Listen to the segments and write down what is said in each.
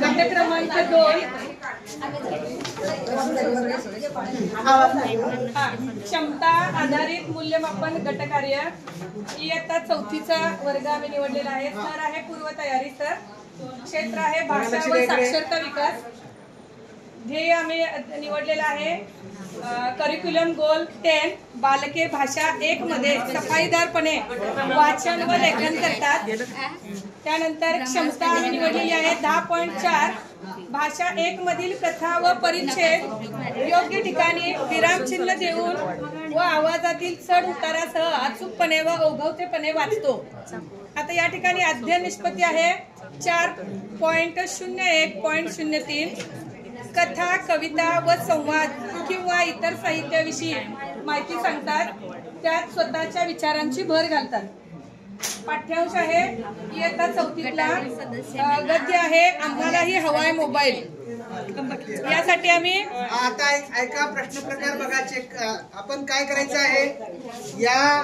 गट क्रमांक 2 क्षमता आधारित मूल्यमापन गटकार्य इयत्ता 4थीचा वर्ग आम्ही निवडलेला आहे। सर आहे पूर्वतयारी सर। क्षेत्र आहे भाषा व साक्षरता विकास। ध्येय आम्ही निवडलेला आहे करिक्युलम गोल 10 बालके भाषा 1 मध्ये सफाईदारपणे वाचन व लेखन करतात। त्यानंतर क्षमता आम्ही निवडलेली आहे 10.4 भाषा 1 मधील कथा व परिच्छेद योग्य ठिकाणी विरामचिन्ह देऊन व आवाजातील चढ उतारासह अचूकपणे व ओघवतेपणे वाचतो। आता या ठिकाणी अध्ययन निष्पत्ती आहे 4.01.03 कथा कविता व संवाद किंवा इतर साहित्याविषयी माहिती सांगतात, त्यात स्वतःच्या विचारांची भर घालतात। पाठ्यांश आहे इयत्ता 4थीतला गद्य आहे आम्हालाही हवाय मोबाईल। यासाठी आम्ही आता ऐका प्रश्न प्रकार बघा चेक आपण काय करायचं आहे या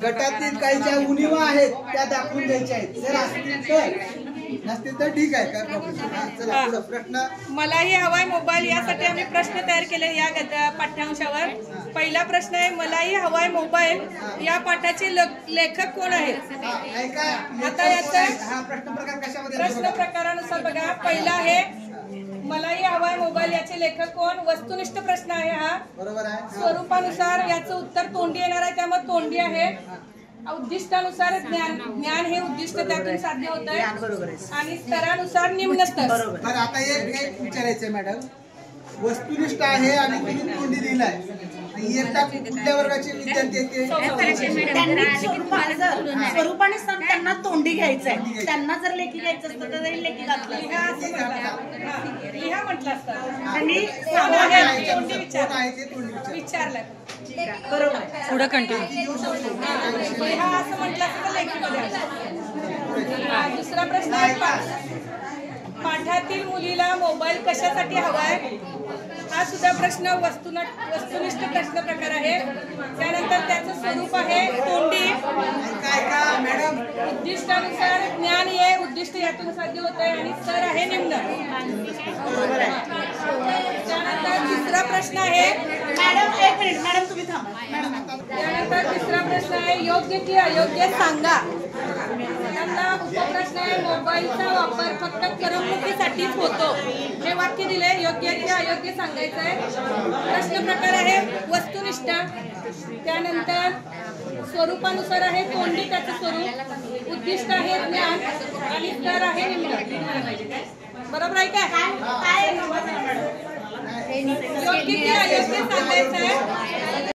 गटातील काही ज्या उणिवा आहेत त्या दाखवून द्यायच्या आहेत। जर असतील तर नसतील तर ठीक आहे काय चला पुढे प्रश्न मलाही हवाय मोबाईल यासाठी आम्ही प्रश्न तयार केले या पाठ्यांशावर। पहिला प्रश्न आहे मलाही हवाय मोबाईल या पाठाचे लेखक कोण आहेत। आता याचा प्रश्न प्रकार कशामध्ये प्रश्न प्रकारानुसार बघा। पहिला आहे मलाही हवाय मोबाईल याचे लेखक कोण। वस्तुनिष्ठ प्रश्न आहे हा, बरोबर आहे। स्वरूपानुसार याचं उत्तर तोंडी येणार आहे, त्यामुळे तोंडी आहे। उद्दिष्टानुसार ज्ञान हे उद्दिष्ट त्यातून साध्य होत आहे आणि स्तरानुसार निम्न स्तर। बरोबर। आता एक विचारायचंय मॅडम, वस्तुनिष्ठ आहे आणि तुम्ही तोंडी दिलाय, इयत्ता कुठल्या वर्गाचे विद्यार्थी आहेत? स्वरूपाने त्यांना तोंडी घ्यायचंय, त्यांना जर लेखी घ्यायचं असतं तर लेखी घातलं लिहा म्हटलं असतं त्यांनी विचारलं बरोबर पुढे कंटिन्यू असं म्हटलं असतं लेखीमध्ये। दुसरा प्रश्न आहे पाठातील मुलीला मोबाईल कशासाठी हवाय। हा सुद्धा प्रश्न वस्तुनिष्ठ प्रश्न प्रकार आहे। त्यानंतर त्याचं स्वरूप आहे तोंडी। उद्दिष्टानुसार ज्ञान हे उद्दिष्ट यातून साध्य होत आहे आणि स्तर आहे निम्न। त्यानंतर तिसरा प्रश्न आहे मॅडम एक मिनिट मॅडम तुम्ही थांबा। त्यानंतर तिसरा प्रश्न आहे योग्य की अयोग्य सांगा। त्यांना उपप्रश्न आहे मोबाईलचा वापर फक्त करमणुकीसाठीच होतो, हे वाक्य दिले योग्य की अयोग्य सांगायचं आहे। प्रश्न प्रकार आहे वस्तुनिष्ठ। त्यानंतर स्वरूपानुसार आहे तोंडी त्याचं स्वरूप, उद्दिष्ट आहे ज्ञान आणि स्तर आहे निम्न। बरोबर आहे काय? योग्य की अयोग्य सांगायचं आहे।